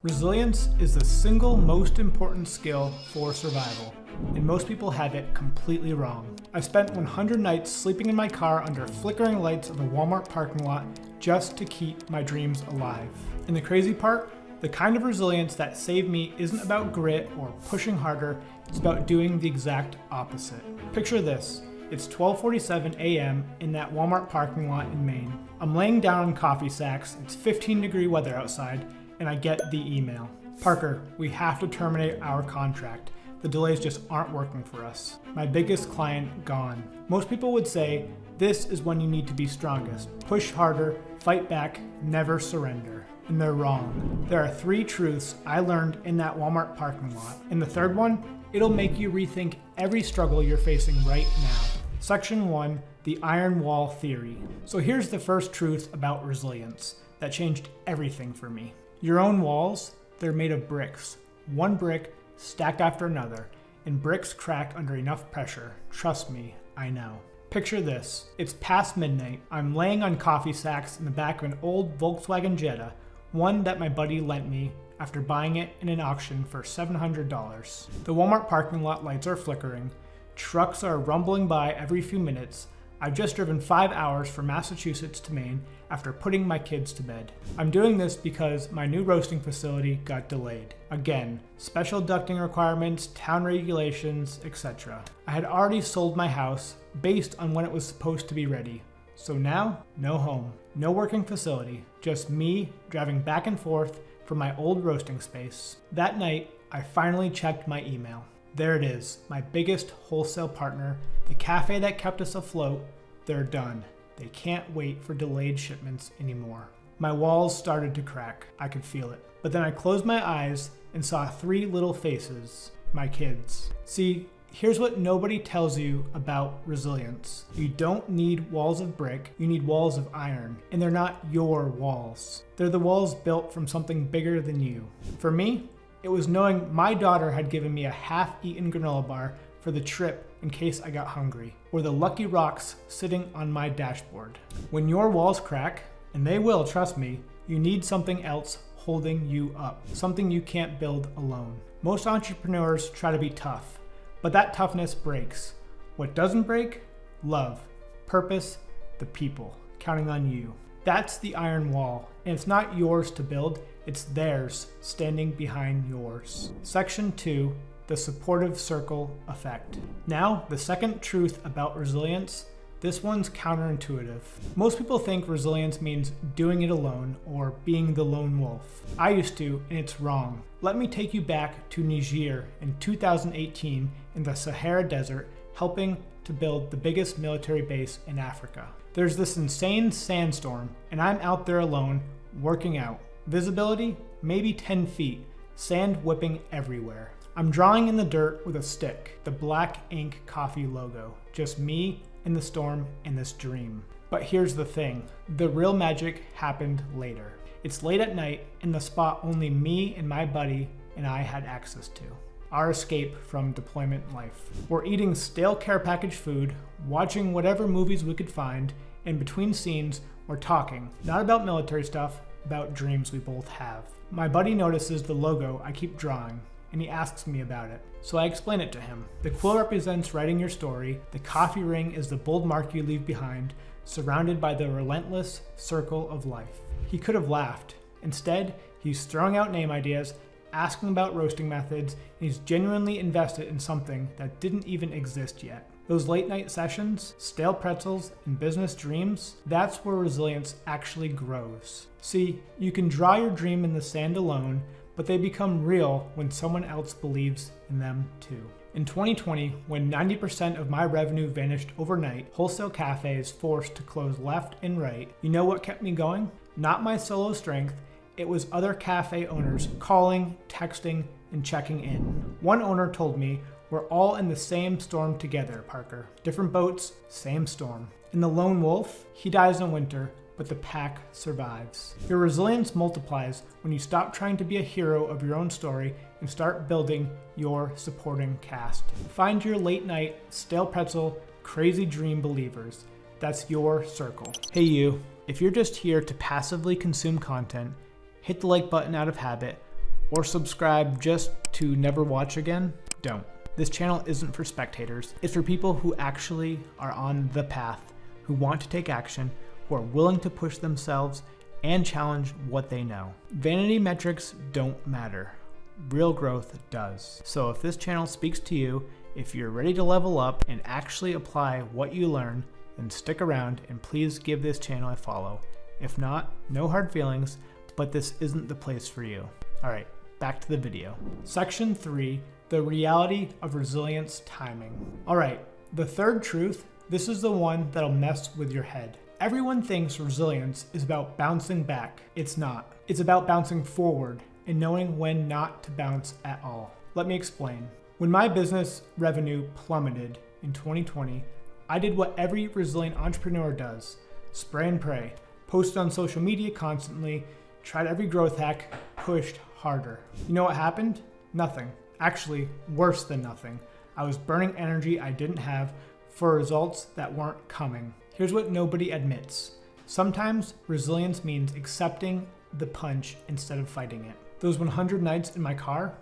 Resilience is the single most important skill for survival, and most people have it completely wrong. I spent 100 nights sleeping in my car under flickering lights of a Walmart parking lot just to keep my dreams alive. And the crazy part? The kind of resilience that saved me isn't about grit or pushing harder, it's about doing the exact opposite. Picture this. It's 12:47 a.m. in that Walmart parking lot in Maine. I'm laying down on coffee sacks, it's 15-degree weather outside, and I get the email. Parker, we have to terminate our contract. The delays just aren't working for us. My biggest client gone. Most people would say, this is when you need to be strongest. Push harder, fight back, never surrender. And they're wrong. There are 3 truths I learned in that Walmart parking lot. And the third one, it'll make you rethink every struggle you're facing right now. Section 1, the iron wall theory. So here's the first truth about resilience that changed everything for me. Your own walls, they're made of bricks. One brick stacked after another, and bricks crack under enough pressure. Trust me, I know. Picture this. It's past midnight. I'm laying on coffee sacks in the back of an old Volkswagen Jetta, one that my buddy lent me after buying it in an auction for $700. The Walmart parking lot lights are flickering. Trucks are rumbling by every few minutes. I've just driven 5 hours from Massachusetts to Maine after putting my kids to bed. I'm doing this because my new roasting facility got delayed. Again, special ducting requirements, town regulations, etc. I had already sold my house based on when it was supposed to be ready. So now, no home, no working facility, just me driving back and forth from my old roasting space. That night, I finally checked my email. There it is, my biggest wholesale partner, the cafe that kept us afloat. They're done. They can't wait for delayed shipments anymore. My walls started to crack. I could feel it. But then I closed my eyes and saw 3 little faces, my kids. See, here's what nobody tells you about resilience. You don't need walls of brick, you need walls of iron. And they're not your walls. They're the walls built from something bigger than you. For me, it was knowing my daughter had given me a half-eaten granola bar for the trip in case I got hungry, or the lucky rocks sitting on my dashboard. When your walls crack, and they will, trust me, you need something else holding you up, something you can't build alone. Most entrepreneurs try to be tough, but that toughness breaks. What doesn't break? Love, purpose, the people, counting on you. That's the iron wall, and it's not yours to build, it's theirs standing behind yours. Section 2, the supportive circle effect. Now, the second truth about resilience, this one's counterintuitive. Most people think resilience means doing it alone or being the lone wolf. I used to, and it's wrong. Let me take you back to Niger in 2018 in the Sahara Desert, helping to build the biggest military base in Africa. There's this insane sandstorm, and I'm out there alone, working out. Visibility, maybe 10 feet, sand whipping everywhere. I'm drawing in the dirt with a stick, the black ink coffee logo. Just me in the storm and this dream. But here's the thing, the real magic happened later. It's late at night in the spot only me and my buddy and I had access to. Our escape from deployment life. We're eating stale care package food, watching whatever movies we could find, and between scenes, we're talking, not about military stuff, about dreams we both have. My buddy notices the logo I keep drawing, and he asks me about it. So I explain it to him. The quill represents writing your story, the coffee ring is the bold mark you leave behind, surrounded by the relentless circle of life. He could have laughed. Instead, he's throwing out name ideas, asking about roasting methods, and he's genuinely invested in something that didn't even exist yet. Those late night sessions, stale pretzels, and business dreams, that's where resilience actually grows. See, you can draw your dream in the sand alone, but they become real when someone else believes in them too. In 2020, when 90% of my revenue vanished overnight, wholesale cafes forced to close left and right, you know what kept me going? Not my solo strength, it was other cafe owners calling, texting, and checking in. One owner told me, we're all in the same storm together, Parker. Different boats, same storm. And the lone wolf, he dies in winter, but the pack survives. Your resilience multiplies when you stop trying to be a hero of your own story and start building your supporting cast. Find your late night, stale pretzel, crazy dream believers. That's your circle. Hey you, if you're just here to passively consume content, hit the like button out of habit, or subscribe just to never watch again, don't. This channel isn't for spectators. It's for people who actually are on the path, who want to take action, who are willing to push themselves and challenge what they know. Vanity metrics don't matter. Real growth does. So if this channel speaks to you, if you're ready to level up and actually apply what you learn, then stick around and please give this channel a follow. If not, no hard feelings, but this isn't the place for you. All right, back to the video. Section 3, the reality of resilience timing. All right, the third truth, this is the one that'll mess with your head. Everyone thinks resilience is about bouncing back. It's not. It's about bouncing forward and knowing when not to bounce at all. Let me explain. When my business revenue plummeted in 2020, I did what every resilient entrepreneur does: spray and pray, posted on social media constantly, tried every growth hack, pushed harder. You know what happened? Nothing. Actually, worse than nothing. I was burning energy I didn't have for results that weren't coming. Here's what nobody admits. Sometimes resilience means accepting the punch instead of fighting it. Those 100 nights in my car,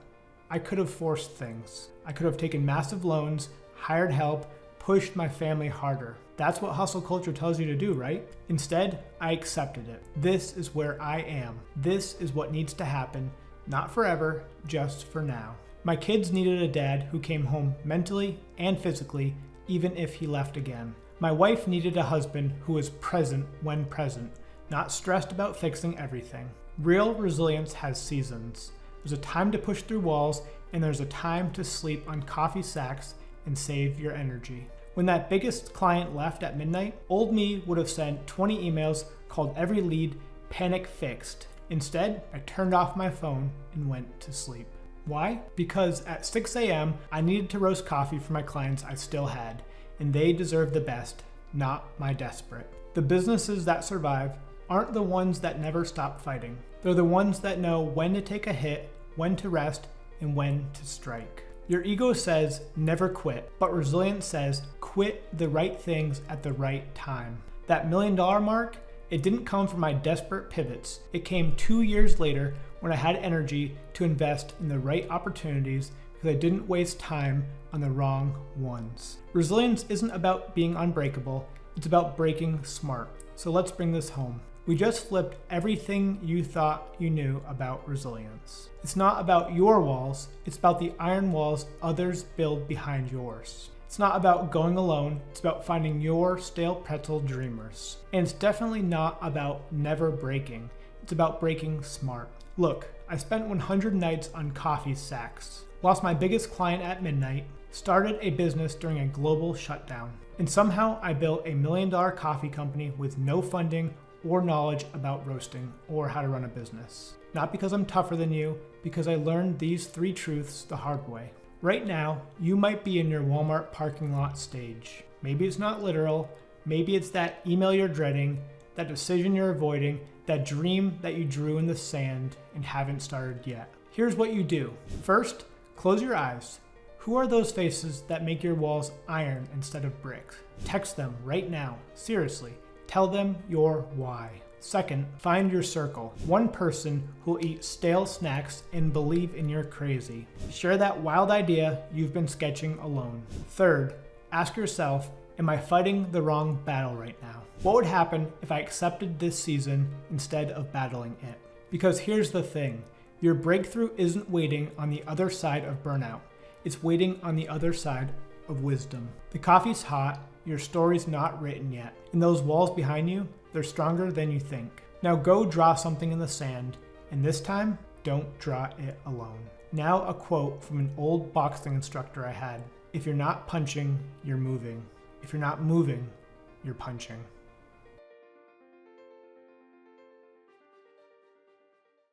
I could have forced things. I could have taken massive loans, hired help, pushed my family harder. That's what hustle culture tells you to do, right? Instead, I accepted it. This is where I am. This is what needs to happen, not forever, just for now. My kids needed a dad who came home mentally and physically, even if he left again. My wife needed a husband who was present when present, not stressed about fixing everything. Real resilience has seasons. There's a time to push through walls, and there's a time to sleep on coffee sacks and save your energy. When that biggest client left at midnight, old me would have sent 20 emails, called every lead, panic fixed. Instead, I turned off my phone and went to sleep. Why? Because at 6 a.m., I needed to roast coffee for my clients I still had, and they deserve the best, not my desperate. The businesses that survive aren't the ones that never stop fighting. They're the ones that know when to take a hit, when to rest, and when to strike. Your ego says never quit, but resilience says quit the right things at the right time. That $1 million mark, it didn't come from my desperate pivots. It came 2 years later when I had energy to invest in the right opportunities because I didn't waste time on the wrong ones. Resilience isn't about being unbreakable, it's about breaking smart. So let's bring this home. We just flipped everything you thought you knew about resilience. It's not about your walls, it's about the iron walls others build behind yours. It's not about going alone, it's about finding your stale pretzel dreamers. And it's definitely not about never breaking, it's about breaking smart. Look, I spent 100 nights on coffee sacks, lost my biggest client at midnight, started a business during a global shutdown, and somehow I built a $1 million coffee company with no funding or knowledge about roasting or how to run a business. Not because I'm tougher than you, because I learned these 3 truths the hard way. Right now, you might be in your Walmart parking lot stage. Maybe it's not literal, maybe it's that email you're dreading, that decision you're avoiding, that dream that you drew in the sand and haven't started yet. Here's what you do. First, close your eyes. Who are those faces that make your walls iron instead of bricks? Text them right now, seriously. Tell them your why. Second, find your circle. One person who'll eat stale snacks and believe in your crazy. Share that wild idea you've been sketching alone. Third, ask yourself, am I fighting the wrong battle right now? What would happen if I accepted this season instead of battling it? Because here's the thing, your breakthrough isn't waiting on the other side of burnout. It's waiting on the other side of wisdom. The coffee's hot, your story's not written yet, and those walls behind you, they're stronger than you think. Now go draw something in the sand, and this time, don't draw it alone. Now a quote from an old boxing instructor I had. If you're not punching, you're moving. If you're not moving, you're punching.